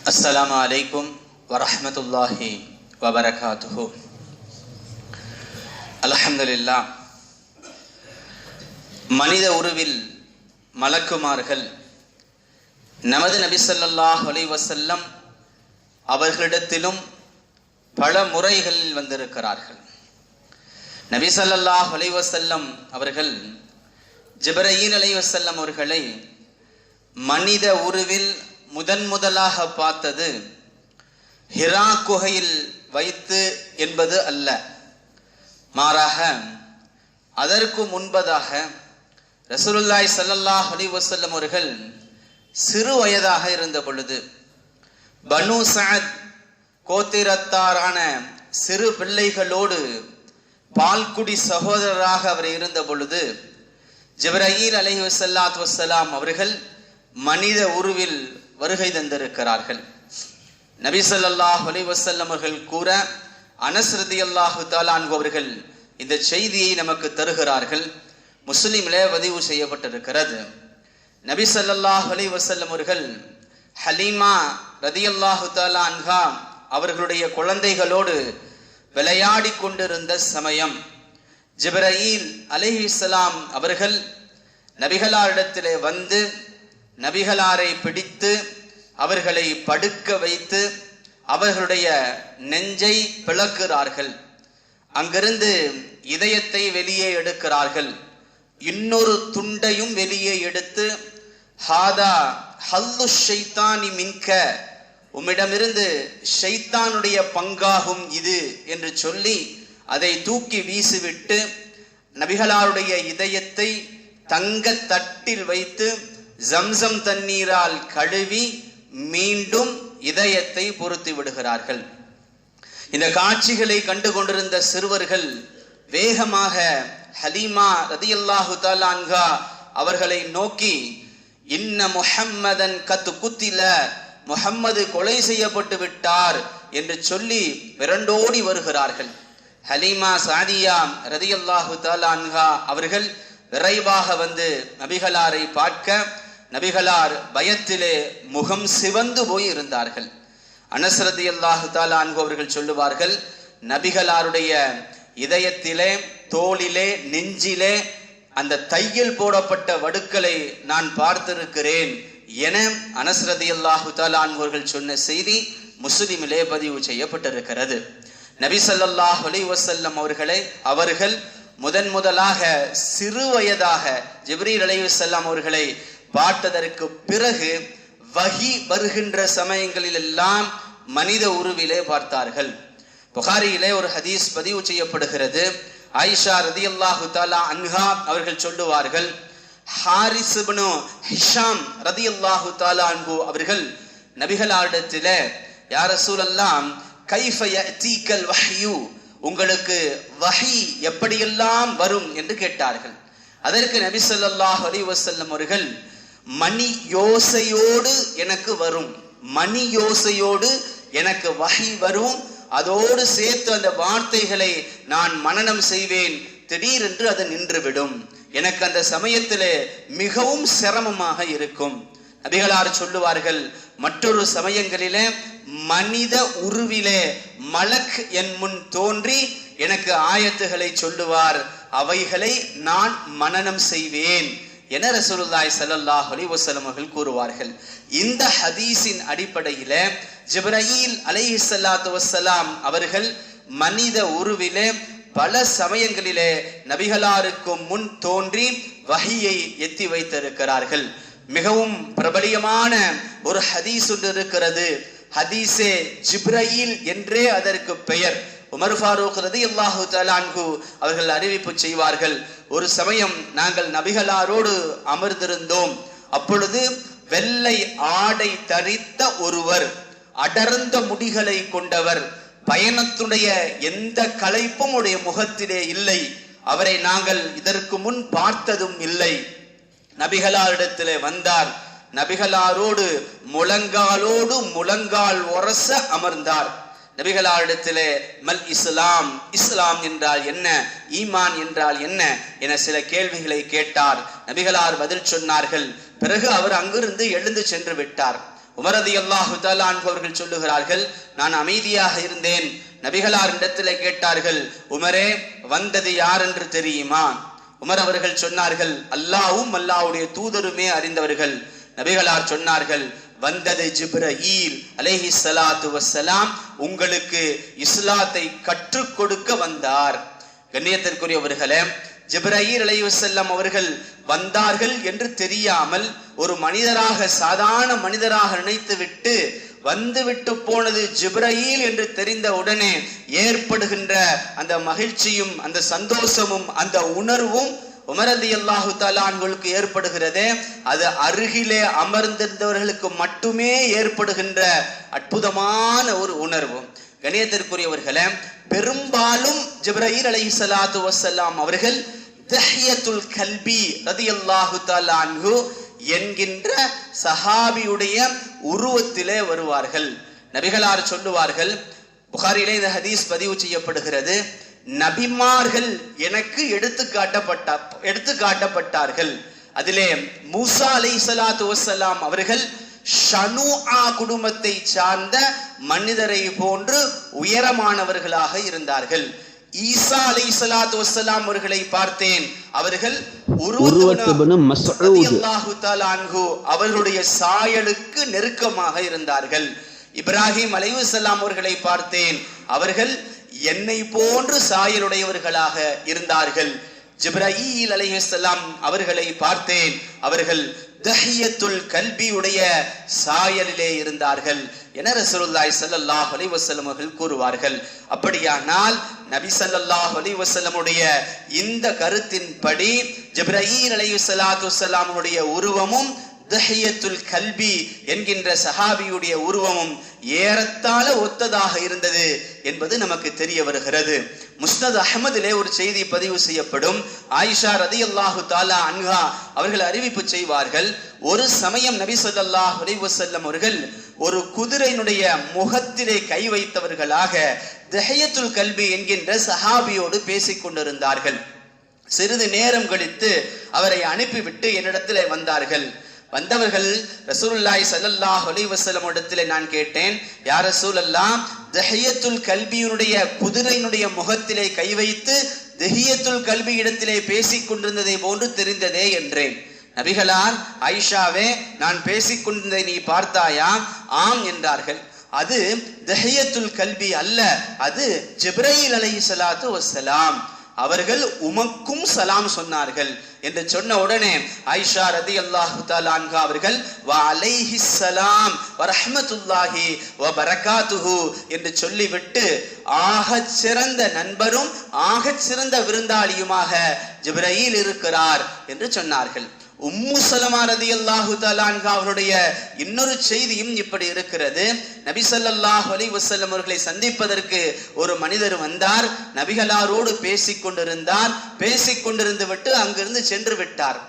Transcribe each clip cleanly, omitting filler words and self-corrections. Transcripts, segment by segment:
அஸ்ஸலாமு அலைக்கும் வரஹ்மத்துல்லாஹி வபரகாத்துஹு. அல்ஹம்துலில்லாஹ். மனித உருவில் மலக்குமார்கள் நமது நபி ஸல்லல்லாஹு அலைஹி வஸல்லம் அவர்களிடத்திலும் பல முறைகளில் வந்திருக்கிறார்கள். நபி ஸல்லல்லாஹு அலைஹி வஸல்லம் அவர்கள் ஜிப்ரீல் அலைஹிஸ்ஸலாம் அவர்களை மனித உருவில் முதலாக பார்த்தது ஹிரா குகையில் வைத்து என்பது அல்ல. மாறாக அதற்கு முன்பதாக ரசூலுல்லாஹி ஸல்லல்லாஹு அலைஹி வஸல்லம் அவர்கள் சிறு வயதாக இருந்த பொழுது பனு சஅத் கோத்திரத்தாரான சிறு பிள்ளைகளோடு பால்குடி சகோதரராக அவர் இருந்த பொழுது ஜிப்ரீல் அலைஹிஸ்ஸலாத்து வஸ்ஸலாம் அவர்கள் மனித உருவில் வருகை தந்திருக்கிறார்கள். நபி ஸல்லல்லாஹு அலைஹி வஸல்லம் அவர்கள் கூற அனஸ் ரலியல்லாஹு தஆலா அன்ஹு அவர்கள் இந்த செய்தியை நமக்கு தருகிறார்கள். முஸ்லிமிலே பதிவு செய்யப்பட்டிருக்கிறது. நபி ஸல்லல்லாஹு அலைஹி வஸல்லம் அவர்கள் ஹலீமா ரலியல்லாஹு தஆலா அன்ஹா அவர்களுடைய குழந்தைகளோடு விளையாடி கொண்டிருந்த சமயம் ஜிப்ரீல் அலைஹிஸ்ஸலாம் அவர்கள் நபிகளாரிடத்திலே வந்து நபிகளாரை பிடித்து அவர்களை படுக்க வைத்து அவர்களுடைய நெஞ்சை பிளக்கிறார்கள். அங்கிருந்து இதயத்தை வெளியே எடுக்கிறார்கள். இன்னொரு துண்டையும் வெளியே எடுத்து ஹாதா ஹல்லு ஷைத்தானி மின்க, உம்மிடமிருந்து ஷைத்தானுடைய பங்காகும் இது என்று சொல்லி அதை தூக்கி வீசிவிட்டு நபிகளாருடைய இதயத்தை தங்க தட்டில் வைத்து ஜம்சம் தண்ணீரால் கழுவி மீண்டும் இதயத்தை பொருத்தி விடுகிறார்கள். இந்த காட்சிகளை கண்டு கொண்டிருந்த சிறுவர்கள் வேகமாக ஹலீமா ரலியல்லாஹு தஆலா அன்ஹா அவர்களை நோக்கி இன்ன முஹம்மதன் கத் குத்தில, முஹம்மது கொலை செய்யப்பட்டு விட்டார் என்று சொல்லி விரண்டோடி வருகிறார்கள். ஹலீமா சாதியா ரலியல்லாஹு தஆலா அன்ஹா அவர்கள் விரைவாக வந்து நபிகளாரை பார்க்க நபிகளார் பயத்திலே முகம் சிவந்து போய் இருந்தார்கள். அனஸ் ரலியல்லாஹு தஆலா அன்ஹு அவர்கள் சொல்லுவார்கள், நபிகளாருடைய இதயத்திலே, தோளிலே, நெஞ்சிலே அந்த தையல் போடப்பட்ட வடுக்களை நான் பார்த்திருக்கிறேன் என அனஸ் ரலியல்லாஹு தஆலா அன்ஹு அவர்கள் சொன்ன செய்தி முஸ்லிமிலே பதிவு செய்யப்பட்டிருக்கிறது. நபி ஸல்லல்லாஹு அலைஹி வஸல்லம் அவர்கள் முதலாக சிறு வயதாக ஜிப்ரீல் அலைஹிஸ்ஸலாம் அவர்களை பார்த்ததற்கு பிறகு வஹி வருகின்ற சமயங்களில் எல்லாம் மனித உருவிலே பார்த்தார்கள். புகாரியிலே ஒரு ஹதீஸ் பதிவு செய்யப்படுகிறது. ஆயிஷா ரலியல்லாஹு தஆலா அன்ஹா அவர்கள் சொல்லுவார்கள், ஹாரிஸ் இப்னு ஹிஷாம் ரலியல்லாஹு தஆலா அன்ஹு அவர்கள் நபிகளாரிடத்திலே யா ரசூலல்லாஹ் கைஃப யஅதீகல் வஹ்யு, உங்களுக்கு வஹி எப்படியெல்லாம் வரும் என்று கேட்டார்கள். அதற்கு நபி ஸல்லல்லாஹு அலைஹி வஸல்லம் அவர்கள் மணி யோசையோடு எனக்கு வரும், மணி யோசையோடு எனக்கு வஹி வரும், அதோடு சேர்த்து அந்த வார்த்தைகளை நான் மனனம் செய்வேன், திடீரென்று அது நின்றுவிடும், எனக்கு அந்த சமயத்திலே மிகவும் சிரமமாக இருக்கும். நபிகளார் சொல்லுவார்கள், மற்றொரு சமயங்களிலே மனித உருவிலே மலக் என் முன் தோன்றி எனக்கு ஆயத்துகளை சொல்லுவார், அவைகளை நான் மனனம் செய்வேன் என ரசூலுல்லாஹி ஸல்லல்லாஹு அலைஹி வஸல்லம் அவர்கள் கூறுவார்கள். இந்த ஹதீஸின் அடிப்படையில ஜிப்ரீல் அலைஹிஸ்ஸலாத்து வஸ்ஸலாம் அவர்கள் மனித உருவிலே பல சமயங்களிலே நபிகளாருக்கு முன் தோன்றி வஹியை எத்தி வைத்திருக்கிறார்கள். மிகவும் பிரபலியமான ஒரு ஹதீஸ் ஒன்று இருக்கிறது. ஹதீஸே ஜிப்ரீல் என்றே அதற்கு பெயர். உமர் ஃபாரூக் ரலியல்லாஹு தஆலா அன்ஹு அவர்கள் அறிவிப்பு செய்வார்கள், ஒரு சமயம் நாங்கள் நபிகளாரோடு அமர்ந்திருந்தோம். அப்பொழுது வெள்ளை ஆடை தரித்த ஒருவர், அடர்ந்த முடிகளை கொண்டவர், பயணத்துடைய எந்த களைப்பும் உடைய முகத்திலே இல்லை, அவரை நாங்கள் இதற்கு முன் பார்த்ததும் இல்லை. நபிகளாரிடத்திலே வந்தார். நபிகளாரோடு முழங்காலோடு முழங்கால் உரச அமர்ந்தார். நபிகளாரிடத்திலே மல் இஸ்லாம், இஸ்லாம் என்றால் என்ன, ஈமான் என்றால் என்ன என சில கேள்விகளை கேட்டார். நபிகளார் பதில் சொன்னார்கள். பிறகு அவர் அங்கிருந்து எழுந்து சென்று விட்டார். உமர் ரலியல்லாஹு தஆலா அன்ஹு அவர்கள் சொல்லுகிறார்கள், நான் அமைதியாக இருந்தேன். நபிகளார் இடத்திலே கேட்டார்கள், உமரே வந்தது யார் என்று தெரியுமா? உமர் அவர்கள் சொன்னார்கள், அல்லாஹ்வும் அல்லாஹ்வுடைய தூதருமே அறிந்தவர்கள். நபிகளார் சொன்னார்கள், வந்தது ஜிப்ரீல் அலைஹிஸ்ஸலாத்து வஸ்ஸலாம், உங்களுக்கு இஸ்லாத்தை கற்றுக் கொடுக்க வந்தார். கண்ணியத்திற்குரியவர்களே, ஜிப்ரீல் அலைஹிஸ்ஸலாம் அவர்கள் வந்தார்கள் என்று தெரியாமல் ஒரு மனிதராக, சாதாரண மனிதராக நினைத்துவிட்டு வந்துவிட்டு போனது ஜிப்ரீல் என்று தெரிந்த உடனே ஏற்படுகின்ற அந்த மகிழ்ச்சியும் அந்த சந்தோஷமும் அந்த உணர்வும் உமர் ரலியல்லாஹு தஆலா அன்ஹுவுக்கு ஏற்படுகிறதே, அது அருகிலே அமர்ந்திருந்தவர்களுக்கு மட்டுமே ஏற்படுகின்ற அற்புதமான ஒரு உணர்வு. கணியத்திற்குரியவர்களே, பெரும்பாலும் ஜிப்ரீல் அலைஹிஸ்ஸலாத்து வஸ்ஸலாம் அவர்கள் தஹியத்துல் கல்பி ரலியல்லாஹு தஆலா அன்ஹு என்கின்ற சஹாபியுடைய உருவத்திலே வருவார்கள். நபிகளார் சொல்லுவார்கள், புகாரிலே இந்த ஹதீஸ் பதிவு செய்யப்படுகிறது, நபிமார்கள் எனக்கு எடுத்து காட்டப்பட்டார்கள். அதிலே மூசா அலைஹிஸ்ஸலாத்து வஸ்ஸலாம் அவர்கள் ஷனுஆ குடும்பத்தை சார்ந்த மனிதரை போன்று உயரமானவர்களாக இருந்தார்கள். ஈசா அலைஹிஸ்ஸலாத்து வஸ்ஸலாம் அவர்களை பார்த்தேன், அவர்கள் ரலியல்லாஹு தஆலா அன்ஹு அவர்களுடைய சாயலுக்கு நெருக்கமாக இருந்தார்கள். இப்ராஹிம் அலைஹிஸ்ஸலாம் அவர்களை பார்த்தேன், அவர்கள் என்னை போன்று சாயலுடையவர்களாக இருந்தார்கள். ஜிப்ரீல் அலைஹிஸ்ஸலாம் அவர்களை பார்த்தேன், அவர்கள் தஹியத்துல் கல்பியுடைய சாயலிலே இருந்தார்கள் என ரசூலுல்லாஹி ஸல்லல்லாஹு அலைஹி வஸல்லம் அவர்கள் கூறுவார்கள். அப்படியானால் நபி ஸல்லல்லாஹு அலைஹி வஸல்லமுடைய இந்த கருத்தின்படி ஜிப்ரீல் அலைஹிஸ்ஸலாத்து வஸ்ஸலாமுடைய உருவமும் தஹியத்துல் கல்பி என்கின்ற சஹாபியுடைய உருவமும் ஏறத்தாழ ஒத்ததாக இருந்தது என்பது நமக்கு தெரிய வருகிறது. முஸ்னத் அஹ்மதிலே ஒரு செய்தி பதிவு செய்யப்படும். ஆயிஷா ரலியல்லாஹு தஆலா அன்ஹா அவர்கள் அறிவிப்பு செய்வார்கள், ஒரு சமயம் நபி ஸல்லல்லாஹு அலைஹி வஸல்லம் அவர்கள் ஒரு குதிரையினுடைய முகத்திலே கை வைத்தவர்களாக தஹியத்துல் கல்பி என்கின்ற சஹாபியோடு பேசிக் கொண்டிருந்தார்கள். சிறிது நேரம் கழித்து அவரை அனுப்பிவிட்டு என்னிடத்திலே வந்தார்கள். வந்தவர்கள் ரசூலுல்லாஹி ஸல்லல்லாஹு அலைஹி வஸல்லம் இடத்திலே நான் கேட்டேன், யா ரசூலல்லாஹ், தஹியத்துல் கல்பியினுடைய குதிரையினுடைய முகத்திலே கை வைத்து தஹியத்துல் கல்பி இடத்திலே பேசிக் கொண்டிருந்ததை போன்று தெரிந்ததே என்றேன். நபிகளார், ஆயிஷாவே, நான் பேசிக் கொண்டிருந்ததை நீ பார்த்தாயா? ஆம் என்றார்கள். அது தஹியத்துல் கல்பி அல்ல, அது ஜிப்ரீல் அலைஹிஸ்ஸலாத்து வஸ்ஸலாம் அவர்கள் உமக்கும் சலாம் சொன்னார்கள் என்று சொன்ன உடனே ஆயிஷா ரலியல்லாஹு தஆலா அன்ஹா அவர்கள் வ அலைஹிஸ்ஸலாம் வ ரஹ்மத்துல்லாஹி வ பரகாத்துஹு என்று சொல்லிவிட்டு ஆகச் சிறந்த நண்பரும் ஆகச் சிறந்த விருந்தாளியுமாக ஜிப்ரீல் இருக்கிறார் என்று சொன்னார்கள். உம்மு சலமா ரலியல்லாஹு தஆலா அன்ஹா அவருடைய இன்னொரு செய்தியும் இப்படி இருக்கிறது. நபி ஸல்லல்லாஹு அலைஹி வஸல்லம் அவர்களை சந்திப்பதற்கு ஒரு மனிதர் வந்தார். நபிகளாரோடு பேசிக் கொண்டிருந்து விட்டு அங்கிருந்து சென்று விட்டார்.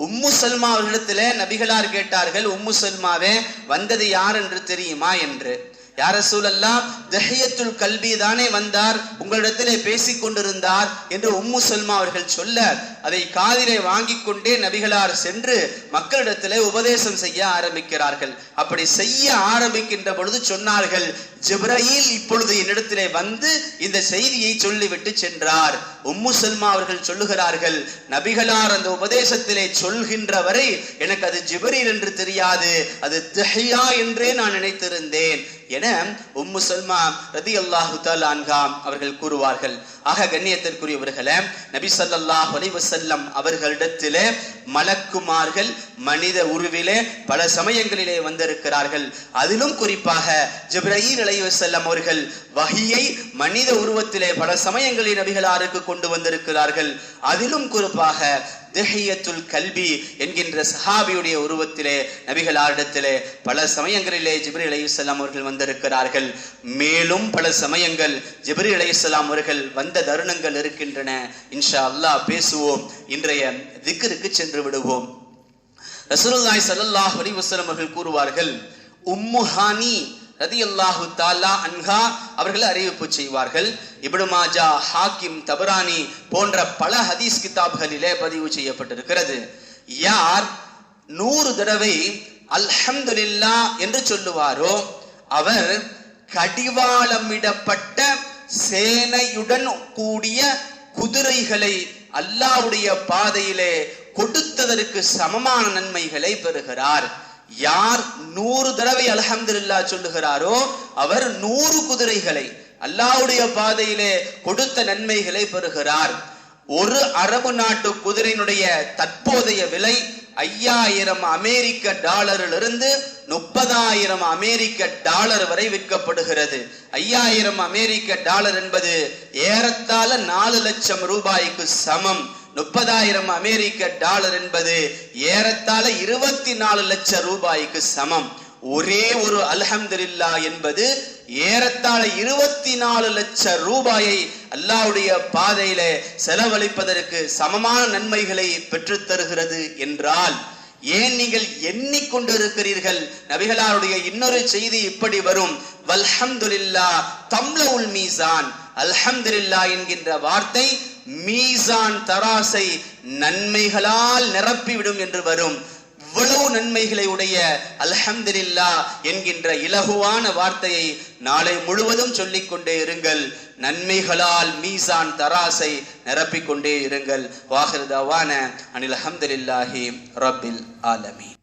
உம்மு சல்மா அவர்களிடத்திலே நபிகளார் கேட்டார்கள், உம்மு சல்மாவே, வந்தது யார் என்று தெரியுமா என்று. யா ரசூலல்லாஹ், தஹியத்துல் கல்பி தானே வந்தார், உங்களிடத்திலே பேசிக் கொண்டிருந்தார் என்று உம்மு சல்மா அவர்கள் சொல்ல, அதை காதிலே வாங்கிக் கொண்டே நபிகளார் சென்று மக்களிடத்திலே உபதேசம் செய்ய ஆரம்பிக்கிறார்கள். அப்படி செய்ய ஆரம்பிக்கின்ற பொழுது சொன்னார்கள், ஜிப்ரீல் இப்பொழுது என்னிடத்திலே வந்து இந்த செய்தியை சொல்லிவிட்டு சென்றார். உம்மு சல்மா அவர்கள் சொல்லுகிறார்கள், நபிகளார் அந்த உபதேசத்திலே சொல்கின்ற வரை எனக்கு அது ஜிப்ரீல் என்று தெரியாது, அது தஹியா என்றே நான் நினைத்திருந்தேன் என உம்மு சல்மா ரலியல்லாஹு தஆலா அன்ஹா அவர்கள் கூறுவார்கள். ஆக கண்ணியத்திற்குரியவர்களே, நபி ஸல்லல்லாஹு அலைஹி வஸல்லம் அவர்களிடத்திலே மலக்குமார்கள் மனித உருவிலே பல சமயங்களிலே வந்திருக்கிறார்கள். அதிலும் குறிப்பாக ஜிப்ரீல் அலைஹிஸ்ஸலாம் அவர்கள் வஹியை மனித உருவத்திலே பல சமயங்களில் நபிகளாருக்கு கொண்டு வந்திருக்கிறார்கள். அதிலும் குறிப்பாக தஹியத்துல் கல்பி என்கின்ற சஹாபியுடைய உருவத்திலே நபிகளாரிடத்திலே பல சமயங்களிலே ஜிப்ரீல் அலைஹிஸ்ஸலாம் அவர்கள் வந்திருக்கிறார்கள். மேலும் பல சமயங்கள் ஜிப்ரீல் அலைஹிஸ்ஸலாம் அவர்கள் வந்த தருணங்கள் இருக்கின்றன. இன்ஷா அல்லாஹ் பேசுவோம். இன்றைய திக்ருக்கு சென்று விடுவோம். ரசூலுல்லாஹி ஸல்லல்லாஹு அலைஹி வஸல்லம் அவர்கள் கூறுவார்கள், உம்மு ஹானி ரலியல்லாஹு தஆலா அன்ஹா அவர்கள் அறிவிப்பு செய்வார்கள். இப்னு மாஜா, ஹாக்கிம், தபரானி போன்ற பல ஹதீஸ் கிதாப்களிலே பதிவு செய்யப்பட்டிருக்கிறது. யார் 100 தடவை அல்ஹம்துலில்லாஹ் என்று சொல்லுவாரோ அவர் கடிவாளமிடப்பட்ட சேனையுடன் கூடிய குதிரைகளை அல்லாஹ்வுடைய பாதையிலே கொடுத்ததற்கு சமமான நன்மைகளை பெறுகிறார். யார் 100 தடவை அல்ஹம்துலில்லாஹ் சொல்லுகிறாரோ அவர் 100 குதிரைகளை அல்லாஹ்வுடைய பாதையிலே கொடுத்த நன்மைகளை பெறுகிறார். ஒரு அரபு நாட்டு குதிரையினுடைய தற்போதைய விலை 5000 அமெரிக்க டாலரிலிருந்து 30,000 அமெரிக்க டாலர் வரை விற்கப்படுகிறது. 5000 அமெரிக்க டாலர் என்பது ஏறத்தாழ 4 லட்சம் ரூபாய்க்கு சமம். 30,000 அமெரிக்க டாலர் என்பது ஏறத்தாழ 24 லட்சம் ரூபாய்க்கு சமம். ஒரே ஒரு அல்ஹம்துலில்லாஹ் என்பது ஏறத்தாழ 24 லட்சம் ரூபாயை அல்லாஹ்வுடைய பாதையிலே செலவழிப்பதற்கு சமமான நன்மைகளை பெற்றுத் தருகிறது என்றால் ஏன் நீங்கள் எண்ணிக்கொண்டு இருக்கிறீர்கள்? நபிகளாருடைய இன்னொரு செய்தி இப்படி வரும், வல்ஹம்துலில்லாஹ் தம்லவுல் மீசான். அல்ஹம்துலில்லாஹ் என்கின்ற வார்த்தை மீசான் தராசை நன்மைகளால் நிரப்பிவிடும் என்று வரும். இவ்வளவு நன்மைகளை உடைய அல்ஹம்துலில்லாஹ் என்கின்ற இலகுவான வார்த்தையை நாளை முழுவதும் சொல்லிக் கொண்டே இருங்கள். நன்மைகளால் மீசான் தராசை நிரப்பிக் கொண்டே இருங்கள். வாஹிர் தவானா அனில் ஹம்துலில்லாஹி ரப்பில் ஆலமீன்.